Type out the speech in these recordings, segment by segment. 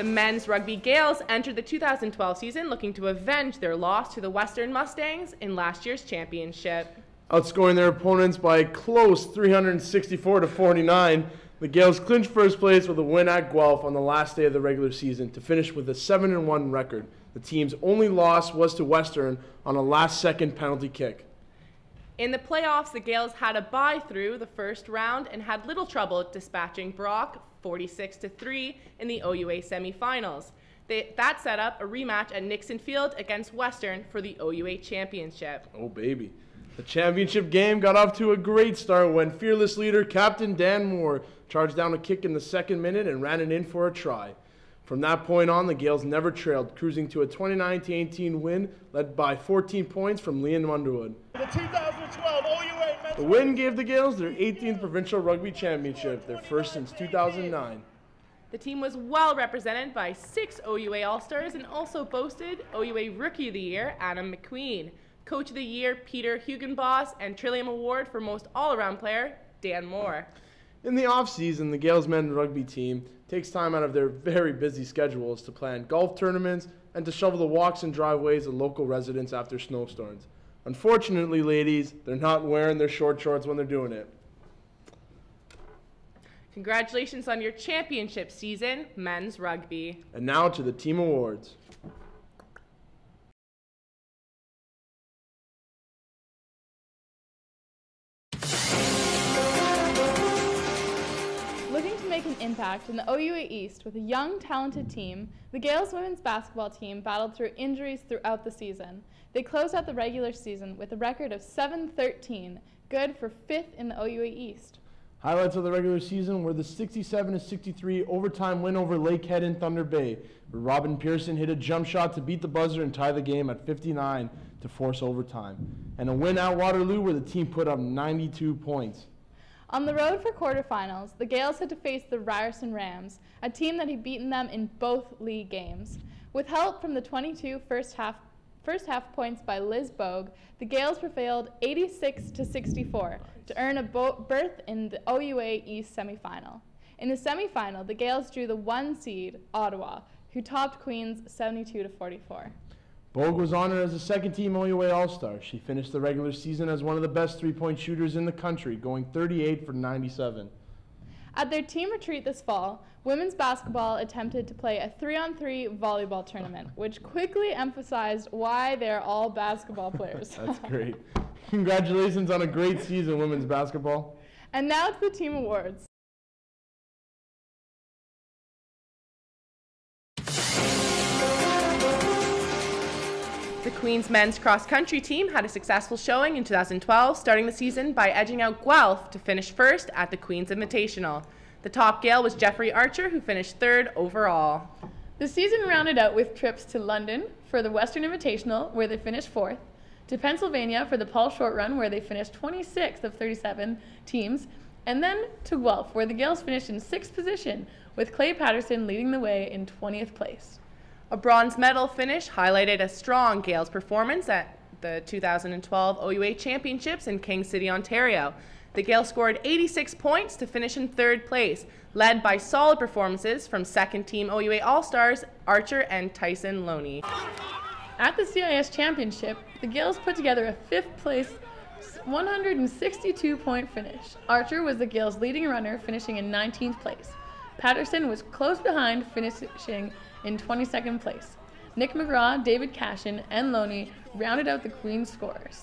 The men's rugby Gaels entered the 2012 season looking to avenge their loss to the Western Mustangs in last year's championship. Outscoring their opponents by a close 364-49, the Gaels clinched first place with a win at Guelph on the last day of the regular season to finish with a 7-1 record. The team's only loss was to Western on a last-second penalty kick. In the playoffs, the Gaels had a bye through the first round and had little trouble dispatching Brock 46-3 in the OUA semifinals. That set up a rematch at Nixon Field against Western for the OUA championship. Oh, baby. The championship game got off to a great start when fearless leader Captain Dan Moore charged down a kick in the second minute and ran it in for a try. From that point on, the Gaels never trailed, cruising to a 29-18 win led by 14 points from Leon Underwood. The 2012 OUA men's The win gave the Gaels their 18th provincial rugby championship, their first since 2009. The team was well represented by 6 OUA All-Stars and also boasted OUA Rookie of the Year Adam McQueen, Coach of the Year Peter Hugenboss, and Trillium Award for Most All-Around Player Dan Moore. In the off-season, the Gaels men's rugby team takes time out of their very busy schedules to plan golf tournaments and to shovel the walks and driveways of local residents after snowstorms. Unfortunately, ladies, they're not wearing their short shorts when they're doing it. Congratulations on your championship season, men's rugby. And now to the team awards. Looking to make an impact in the OUA East with a young, talented team, the Gaels women's basketball team battled through injuries throughout the season. They closed out the regular season with a record of 7-13, good for 5th in the OUA East. Highlights of the regular season were the 67-63 overtime win over Lakehead in Thunder Bay, where Robin Pearson hit a jump shot to beat the buzzer and tie the game at 59 to force overtime, and a win at Waterloo where the team put up 92 points. On the road for quarterfinals, the Gaels had to face the Ryerson Rams, a team that had beaten them in both league games. With help from the 22 first half points by Liz Bogue, the Gaels prevailed 86-64 to earn a berth in the OUA East semifinal. In the semifinal, the Gaels drew the 1 seed, Ottawa, who topped Queens 72-44. Bogue was honored as a second-team OUA All-Star. She finished the regular season as one of the best three-point shooters in the country, going 38 for 97. At their team retreat this fall, women's basketball attempted to play a 3-on-3 volleyball tournament, which quickly emphasized why they're all basketball players. That's great. Congratulations on a great season, women's basketball. And now to the team awards. The Queens men's cross-country team had a successful showing in 2012, starting the season by edging out Guelph to finish first at the Queens Invitational. The top Gael was Jeffrey Archer, who finished 3rd overall. The season rounded out with trips to London for the Western Invitational, where they finished 4th, to Pennsylvania for the Paul Short Run, where they finished 26th of 37 teams, and then to Guelph, where the Gaels finished in 6th position, with Clay Patterson leading the way in 20th place. A bronze medal finish highlighted a strong Gaels performance at the 2012 OUA Championships in King City, Ontario. The Gaels scored 86 points to finish in 3rd place, led by solid performances from second-team OUA All-Stars Archer and Tyson Loney. At the CIS Championship, the Gaels put together a 5th place 162-point finish. Archer was the Gaels' leading runner, finishing in 19th place. Patterson was close behind, finishing in 22nd place. Nick McGraw, David Cashin, and Loney rounded out the Queen's scorers.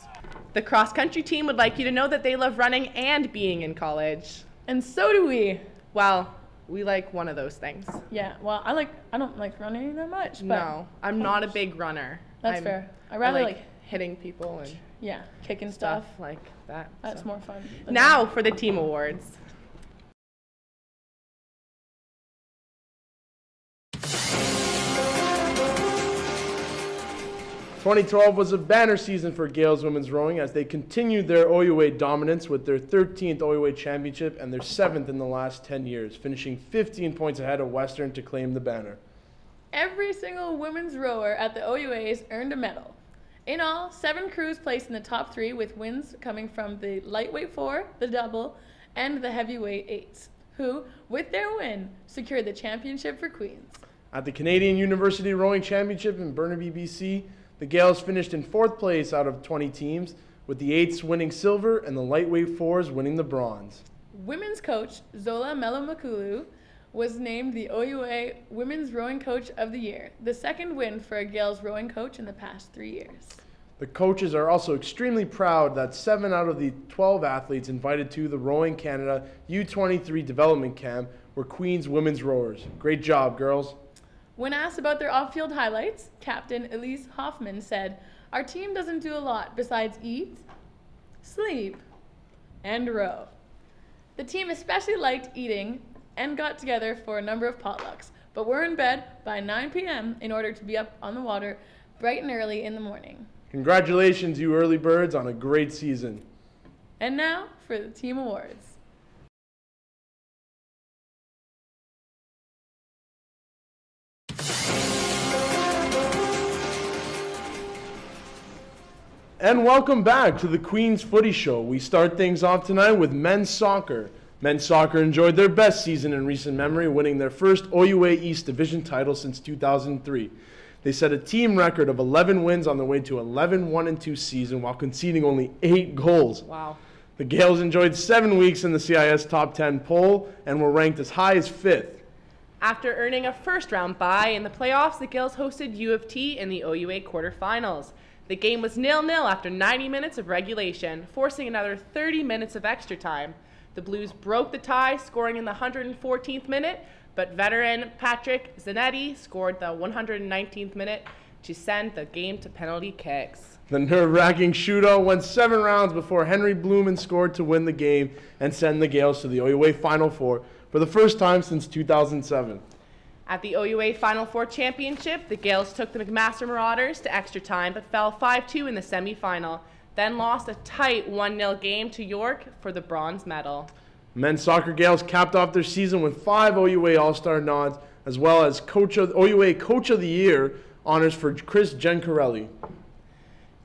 The cross-country team would like you to know that they love running and being in college. And so do we. Well, we like one of those things. Yeah, well, I don't like running that much. But no, I'm not a big runner. That's fair. I rather like hitting people and yeah, kicking stuff like that. That's more fun. Now for the team awards. 2012 was a banner season for Gaels women's rowing as they continued their OUA dominance with their 13th OUA championship and their 7th in the last 10 years, finishing 15 points ahead of Western to claim the banner. Every single women's rower at the OUAs earned a medal. In all, 7 crews placed in the top 3 with wins coming from the lightweight 4, the double, and the heavyweight 8s, who, with their win, secured the championship for Queens. At the Canadian University Rowing Championship in Burnaby, BC, the Gaels finished in 4th place out of 20 teams, with the 8s winning silver and the lightweight 4s winning the bronze. Women's coach Zola Melomakulu was named the OUA Women's Rowing Coach of the Year, the second win for a Gaels rowing coach in the past 3 years. The coaches are also extremely proud that 7 out of the 12 athletes invited to the Rowing Canada U23 Development Camp were Queen's women's rowers. Great job, girls. When asked about their off-field highlights, Captain Elise Hoffman said, "Our team doesn't do a lot besides eat, sleep, and row. The team especially liked eating and got together for a number of potlucks, but we're in bed by 9 p.m. in order to be up on the water bright and early in the morning." Congratulations, you early birds, on a great season. And now for the team awards. And welcome back to the Queen's Footy Show. We start things off tonight with men's soccer. Men's soccer enjoyed their best season in recent memory, winning their first OUA East Division title since 2003. They set a team record of 11 wins on their way to 11-1-2 season while conceding only 8 goals. Wow. The Gaels enjoyed 7 weeks in the CIS Top 10 poll and were ranked as high as 5th. After earning a first-round bye in the playoffs, the Gaels hosted U of T in the OUA quarterfinals. The game was 0-0 after 90 minutes of regulation, forcing another 30 minutes of extra time. The Blues broke the tie, scoring in the 114th minute, but veteran Patrick Zanetti scored the 119th minute to send the game to penalty kicks. The nerve-wracking shootout went 7 rounds before Henry Blumen scored to win the game and send the Gaels to the OUA Final Four for the first time since 2007. At the OUA Final Four Championship, the Gaels took the McMaster Marauders to extra time but fell 5-2 in the semifinal, then lost a tight 1-0 game to York for the bronze medal. Men's soccer Gaels capped off their season with 5 OUA All-Star nods, as well as OUA Coach of the Year honors for Chris Gencarelli.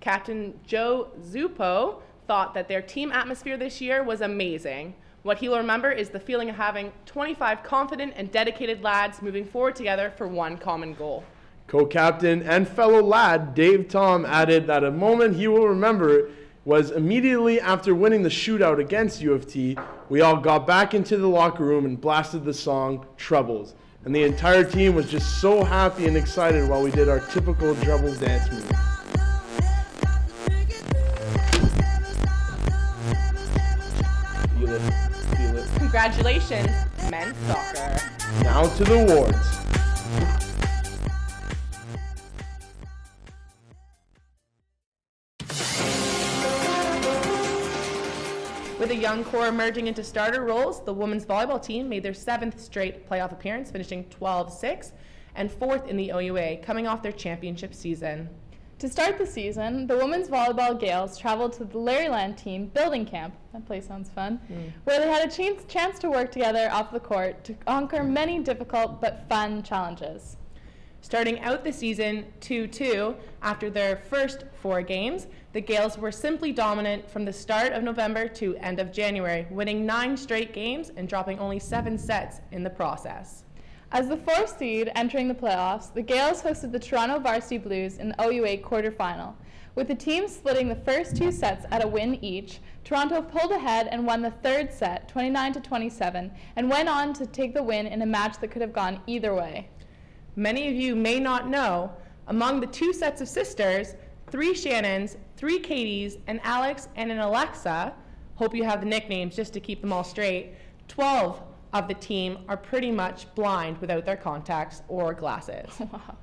Captain Joe Zupo thought that their team atmosphere this year was amazing. What he will remember is the feeling of having 25 confident and dedicated lads moving forward together for one common goal. Co-captain and fellow lad Dave Tom added that a moment he will remember was immediately after winning the shootout against U of T, we all got back into the locker room and blasted the song Troubles. And the entire team was just so happy and excited while we did our typical Troubles dance move. Feel it, feel it. Congratulations, men's soccer. Now to the awards. With a young core emerging into starter roles, the women's volleyball team made their 7th straight playoff appearance, finishing 12-6 and 4th in the OUA, coming off their championship season. To start the season, the women's volleyball Gaels traveled to the Larryland team building camp, that place sounds fun, where they had a chance to work together off the court to conquer many difficult but fun challenges. Starting out the season 2-2, after their first 4 games, the Gaels were simply dominant from the start of November to end of January, winning 9 straight games and dropping only 7 sets in the process. As the 4th seed entering the playoffs, the Gaels hosted the Toronto Varsity Blues in the OUA quarterfinal. With the teams splitting the first 2 sets at a win each, Toronto pulled ahead and won the 3rd set, 29-27, and went on to take the win in a match that could have gone either way. Many of you may not know, among the 2 sets of sisters, 3 Shannons, 3 Katies, an Alex, and an Alexa, hope you have the nicknames just to keep them all straight, 12 of the team are pretty much blind without their contacts or glasses. Wow.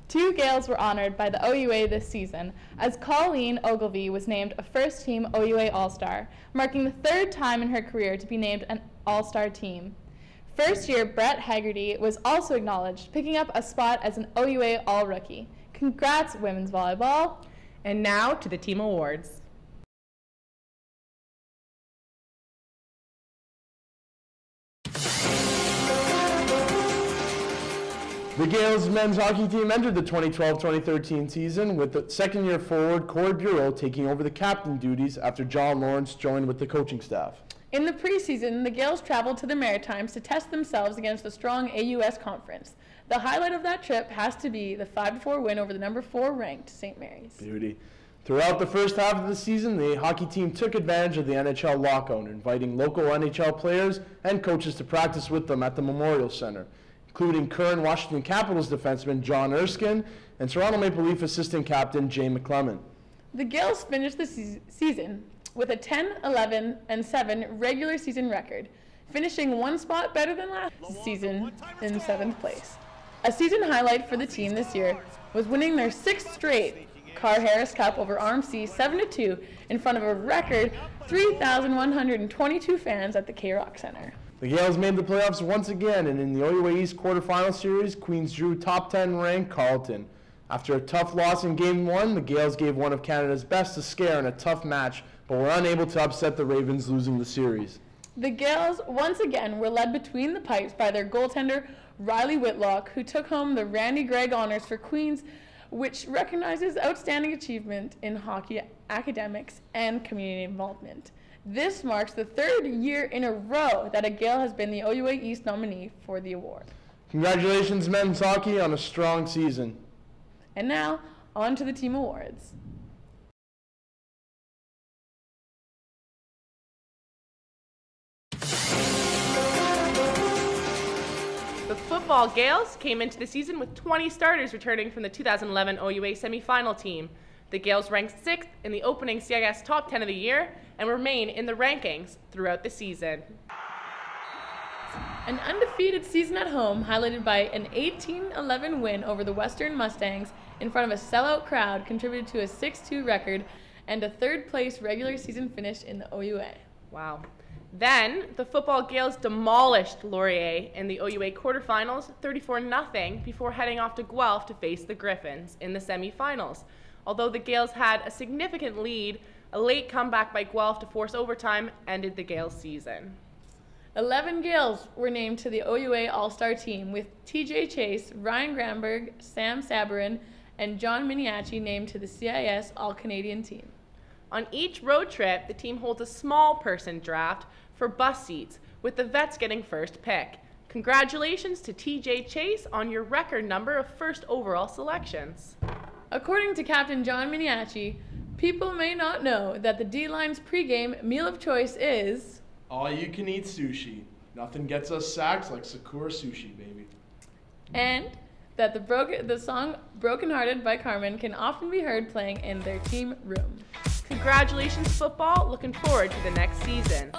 2 Gaels were honored by the OUA this season, as Colleen Ogilvie was named a first-team OUA All-Star, marking the 3rd time in her career to be named an All-Star team. First-year Brett Haggerty was also acknowledged, picking up a spot as an OUA All-Rookie. Congrats, women's volleyball. And now to the team awards. The Gaels men's hockey team entered the 2012-2013 season with the second-year forward Corey Bureau taking over the captain duties after John Lawrence joined with the coaching staff. In the preseason, the Gaels traveled to the Maritimes to test themselves against the strong AUS conference. The highlight of that trip has to be the 5-4 win over the number 4 ranked St. Mary's. Beauty. Throughout the first half of the season, the hockey team took advantage of the NHL lockout, inviting local NHL players and coaches to practice with them at the Memorial Center, including current Washington Capitals defenseman John Erskine and Toronto Maple Leaf assistant captain Jay McClellan. The Gaels finished the season with a 10-11-7 regular season record, finishing one spot better than last season in 7th place. A season highlight for the team this year was winning their 6th straight Carr Harris Cup over RMC 7-2 in front of a record 3,122 fans at the K-Rock Center. The Gaels made the playoffs once again, and in the OUA East quarterfinal series, Queens drew top 10 ranked Carleton. After a tough loss in Game 1, the Gaels gave one of Canada's best a scare in a tough match, but were unable to upset the Ravens, losing the series. The Gaels once again were led between the pipes by their goaltender Riley Whitlock, who took home the Randy Gregg honors for Queens, which recognizes outstanding achievement in hockey academics and community involvement. This marks the 3rd year in a row that a Gael has been the OUA East nominee for the award. Congratulations, men's hockey, on a strong season. And now, on to the team awards. The football Gaels came into the season with 20 starters returning from the 2011 OUA semifinal team. The Gaels ranked 6th in the opening CIS top 10 of the year and remain in the rankings throughout the season. An undefeated season at home, highlighted by an 18-11 win over the Western Mustangs in front of a sellout crowd, contributed to a 6-2 record and a 3rd place regular season finish in the OUA. Wow. Then, the football Gaels demolished Laurier in the OUA quarterfinals 34-0 before heading off to Guelph to face the Griffins in the semifinals. Although the Gaels had a significant lead, a late comeback by Guelph to force overtime ended the Gaels' season. 11 Gaels were named to the OUA All-Star team, with TJ Chase, Ryan Gramberg, Sam Sabarin, and John Miniaci named to the CIS All-Canadian team. On each road trip, the team holds a small person draft for bus seats, with the vets getting first pick. Congratulations to TJ Chase on your record number of first overall selections. According to Captain John Miniaci, people may not know that the D-Line's pregame meal of choice is all-you-can-eat sushi. Nothing gets us sacks like Sakura sushi, baby. And that the song Broken Hearted by Carmen can often be heard playing in their team room. Congratulations, football. Looking forward to the next season.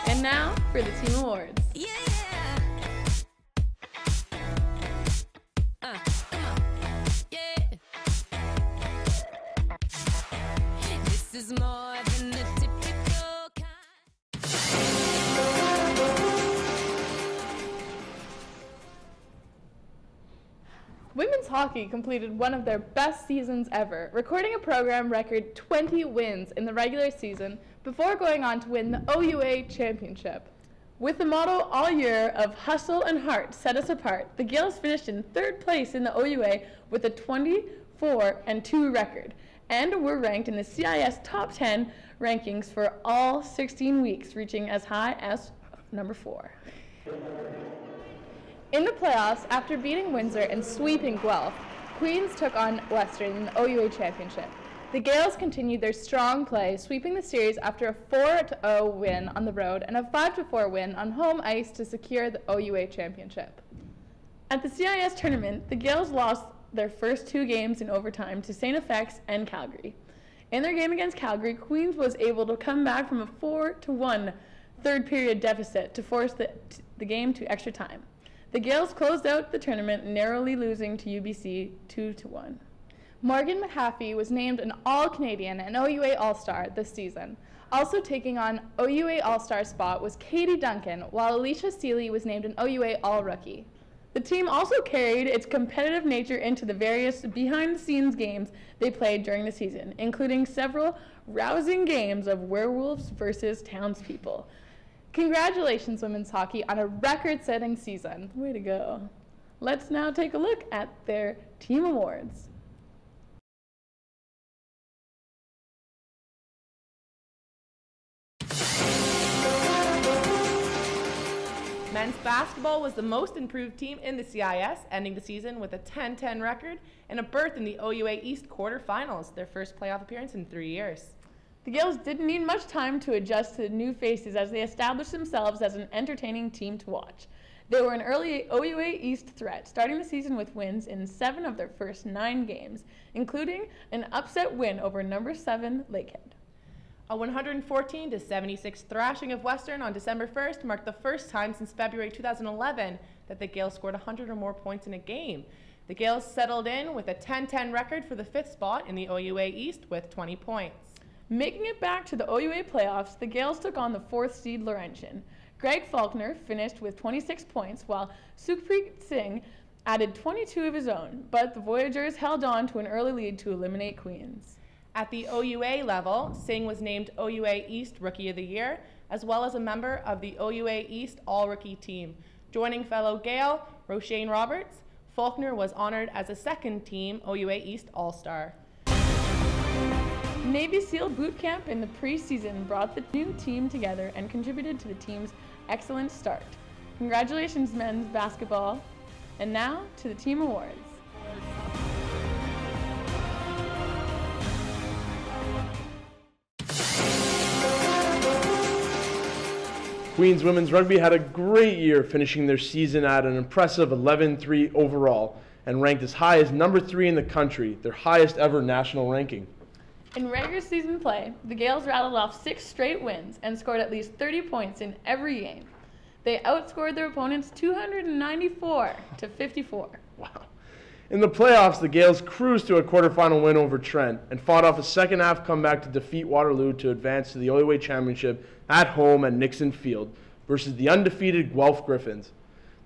And now for the team awards. Yeah. This is more than the typical kind. Women's hockey completed one of their best seasons ever, recording a program record 20 wins in the regular season before going on to win the OUA championship. With the motto all year of hustle and heart set us apart, the Gaels finished in 3rd place in the OUA with a 24-2 record, and were ranked in the CIS top 10 rankings for all 16 weeks, reaching as high as number 4. In the playoffs, after beating Windsor and sweeping Guelph, Queens took on Western in the OUA championship. The Gaels continued their strong play, sweeping the series after a 4-0 win on the road and a 5-4 win on home ice to secure the OUA championship. At the CIS tournament, the Gaels lost their first 2 games in overtime to St. FX and Calgary. In their game against Calgary, Queens was able to come back from a 4-1 third period deficit to force the game to extra time. The Gaels closed out the tournament, narrowly losing to UBC 2-1. Morgan Mahaffey was named an All-Canadian and OUA All-Star this season. Also taking on OUA All-Star spot was Katie Duncan, while Alicia Seeley was named an OUA All-Rookie. The team also carried its competitive nature into the various behind-the-scenes games they played during the season, including several rousing games of werewolves versus townspeople. Congratulations, women's hockey, on a record-setting season. Way to go. Let's now take a look at their team awards. Men's basketball was the most improved team in the CIS, ending the season with a 10-10 record and a berth in the OUA East quarterfinals, their first playoff appearance in 3 years. The Gaels didn't need much time to adjust to the new faces as they established themselves as an entertaining team to watch. They were an early OUA East threat, starting the season with wins in 7 of their first 9 games, including an upset win over number 7 Lakehead. A 114-76 thrashing of Western on December 1st marked the first time since February 2011 that the Gaels scored 100 or more points in a game. The Gaels settled in with a 10-10 record for the 5th spot in the OUA East with 20 points. Making it back to the OUA playoffs, the Gaels took on the 4th seed Laurentian. Greg Faulkner finished with 26 points, while Sukhpreet Singh added 22 of his own, but the Voyagers held on to an early lead to eliminate Queens. At the OUA level, Singh was named OUA East Rookie of the Year, as well as a member of the OUA East All-Rookie team. Joining fellow Gael, Roshane Roberts, Faulkner was honored as a second-team OUA East All-Star. Navy SEAL boot camp in the preseason brought the new team together and contributed to the team's excellent start. Congratulations, men's basketball. And now to the team awards. Queens women's rugby had a great year, finishing their season at an impressive 11-3 overall and ranked as high as number 3 in the country, their highest ever national ranking. In regular season play, the Gaels rattled off 6 straight wins and scored at least 30 points in every game. They outscored their opponents 294 to 54. Wow. In the playoffs, the Gaels cruised to a quarterfinal win over Trent and fought off a second-half comeback to defeat Waterloo to advance to the OUA Championship at home at Nixon Field versus the undefeated Guelph Griffins.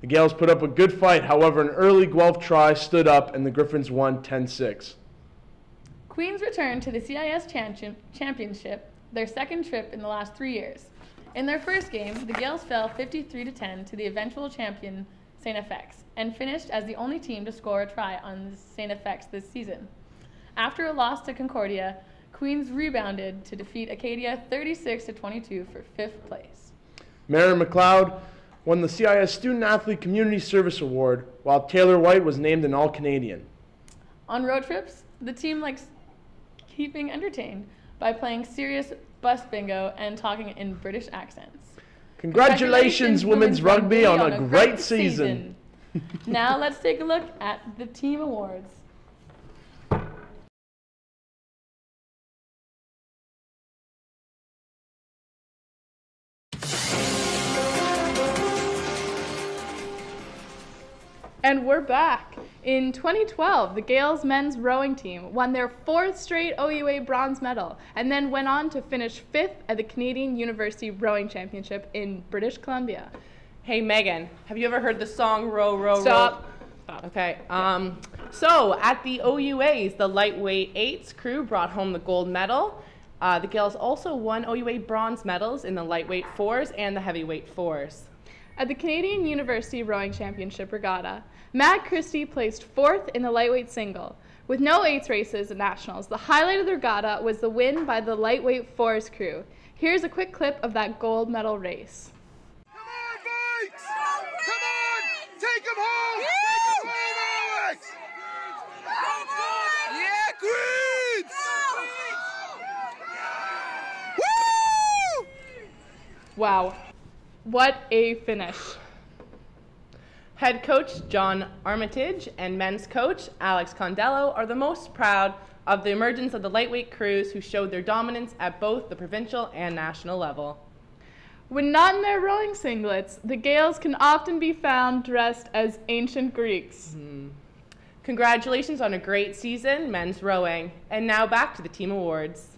The Gaels put up a good fight, however, an early Guelph try stood up and the Griffins won 10-6. Queens returned to the CIS Championship, their second trip in the last 3 years. In their first game, the Gaels fell 53-10 to the eventual champion St. FX and finished as the only team to score a try on St. FX this season. After a loss to Concordia, Queens rebounded to defeat Acadia 36-22 for 5th place. Mary McLeod won the CIS Student Athlete Community Service Award, while Taylor White was named an All-Canadian. On road trips, the team likes keeping entertained by playing serious bus bingo and talking in British accents. Congratulations, women's rugby, on a great season. Now let's take a look at the team awards. And we're back. In 2012, the Gaels men's rowing team won their 4th straight OUA bronze medal and then went on to finish 5th at the Canadian University Rowing Championship in British Columbia. Hey, Megan, have you ever heard the song Row, Row, Stop. Row? Okay. So at the OUAs, the lightweight 8s crew brought home the gold medal. The Gaels also won OUA bronze medals in the lightweight 4s and the heavyweight 4s. At the Canadian University Rowing Championship regatta, Matt Christie placed 4th in the lightweight single. With no 8s races at nationals, the highlight of the regatta was the win by the lightweight 4s crew. Here's a quick clip of that gold medal race. Come on, Vikes! Come on! Take him home! Take him home, Alex! Yeah, Queens! Woo! Wow, what a finish. Head coach John Armitage and men's coach Alex Condello are the most proud of the emergence of the lightweight crews who showed their dominance at both the provincial and national level. When not in their rowing singlets, the Gaels can often be found dressed as ancient Greeks. Congratulations on a great season, men's rowing. And now back to the team awards.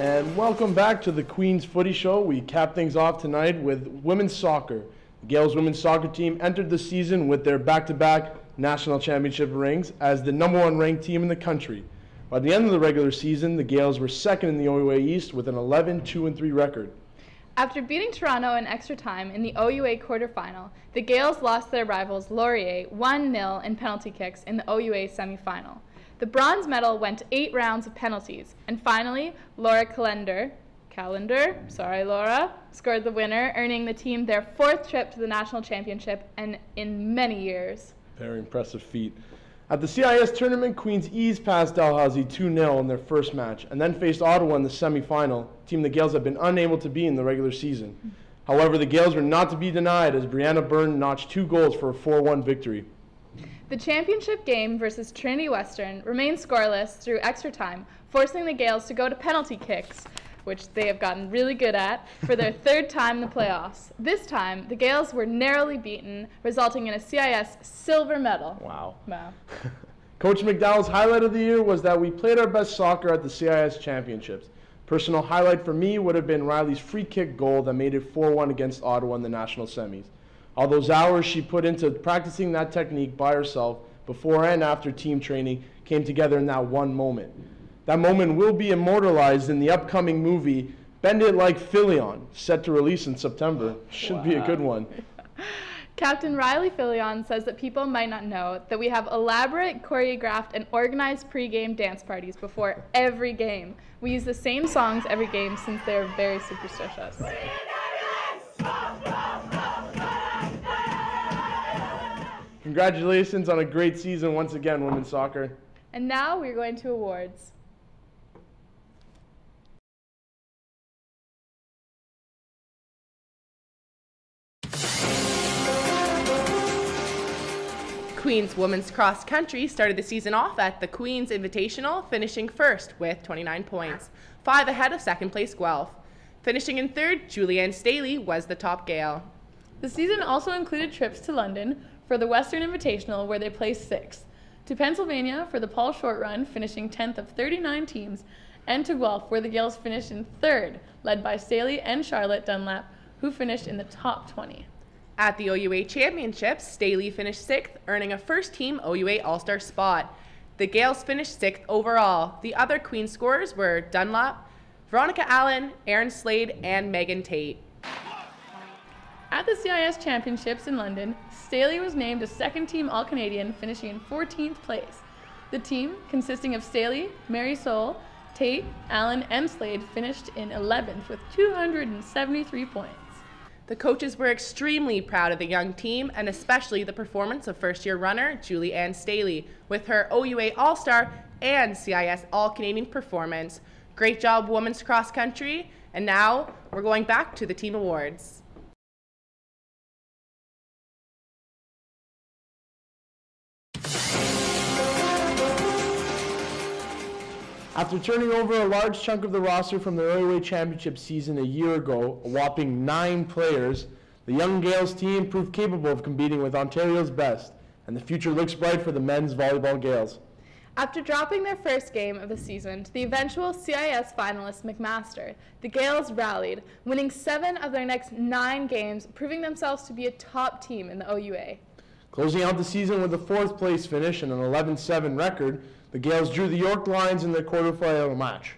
And welcome back to the Queen's Footy Show. We cap things off tonight with women's soccer. The Gaels women's soccer team entered the season with their back-to-back national championship rings as the #1 ranked team in the country. By the end of the regular season, the Gaels were second in the OUA East with an 11-2-3 record. After beating Toronto in extra time in the OUA quarterfinal, the Gaels lost their rivals Laurier 1-0 in penalty kicks in the OUA semifinal. The bronze medal went to 8 rounds of penalties. And finally, Laura Calendar, sorry Laura, scored the winner, earning the team their 4th trip to the national championship and in many years. Very impressive feat. At the CIS tournament, Queens eased past Dalhousie 2-0 in their first match and then faced Ottawa in the semifinal, a team the Gaels have been unable to beat in the regular season. However, the Gaels were not to be denied as Brianna Byrne notched 2 goals for a 4-1 victory. The championship game versus Trinity Western remained scoreless through extra time, forcing the Gaels to go to penalty kicks, which they have gotten really good at, for their 3rd time in the playoffs. This time, the Gaels were narrowly beaten, resulting in a CIS silver medal. Wow. Wow. Coach McDowell's highlight of the year was that we played our best soccer at the CIS championships. Personal highlight for me would have been Riley's free kick goal that made it 4-1 against Ottawa in the national semis. All those hours she put into practicing that technique by herself before and after team training came together in that one moment. That moment will be immortalized in the upcoming movie Bend It Like Filion, set to release in September. Should be a good one. Captain Riley Filion says that people might not know that we have elaborate, choreographed, and organized pre-game dance parties before every game. We use the same songs every game since they're very superstitious. Congratulations on a great season once again, women's soccer. And now we're going to awards. Queens women's cross country started the season off at the Queens Invitational, finishing 1st with 29 points, 5 ahead of 2nd place Guelph. Finishing in 3rd, Julianne Staley was the top Gael. The season also included trips to London for the Western Invitational, where they placed 6th, to Pennsylvania for the Paul Short Run, finishing 10th of 39 teams, and to Guelph, where the Gaels finished in 3rd, led by Staley and Charlotte Dunlap, who finished in the top 20. At the OUA Championships, Staley finished 6th, earning a first-team OUA All-Star spot. The Gaels finished 6th overall. The other Queens scorers were Dunlap, Veronica Allen, Erin Slade, and Megan Tate. At the CIS Championships in London, Staley was named a 2nd-team All-Canadian, finishing in 14th place. The team, consisting of Staley, Mary Soule, Tate, Allen, and Slade, finished in 11th with 273 points. The coaches were extremely proud of the young team, and especially the performance of first-year runner Julianne Staley, with her OUA All-Star and CIS All-Canadian performance. Great job, women's cross country. And now we're going back to the team awards. After turning over a large chunk of the roster from the OUA Championship season a year ago, a whopping 9 players, the young Gaels team proved capable of competing with Ontario's best, and the future looks bright for the men's volleyball Gaels. After dropping their first game of the season to the eventual CIS finalist McMaster, the Gaels rallied, winning 7 of their next 9 games, proving themselves to be a top team in the OUA. Closing out the season with a 4th place finish and an 11-7 record, the Gaels drew the York Lions in their quarterfinal match.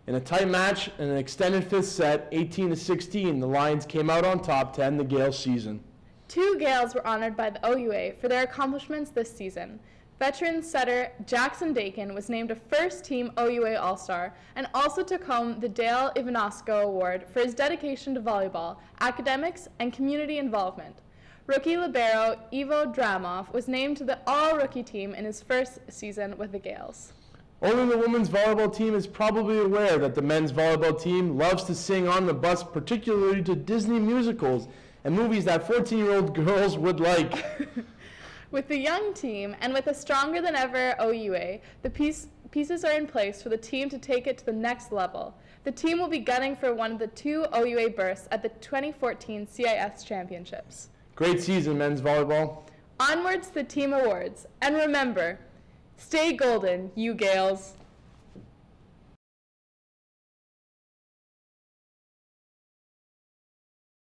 In a tight match and an extended 5th set, 18-16, the Lions came out on top to end the Gaels season. 2 Gaels were honored by the OUA for their accomplishments this season. Veteran setter Jackson Dakin was named a first-team OUA All-Star and also took home the Dale Ivanosco Award for his dedication to volleyball, academics, and community involvement. Rookie libero Ivo Dramov was named to the all-rookie team in his first season with the Gaels. Only the women's volleyball team is probably aware that the men's volleyball team loves to sing on the bus, particularly to Disney musicals and movies that 14-year-old girls would like. With the young team and with a stronger than ever OUA, the pieces are in place for the team to take it to the next level. The team will be gunning for one of the 2 OUA berths at the 2014 CIS Championships. Great season, men's volleyball. Onwards to the team awards. And remember, stay golden, you Gaels.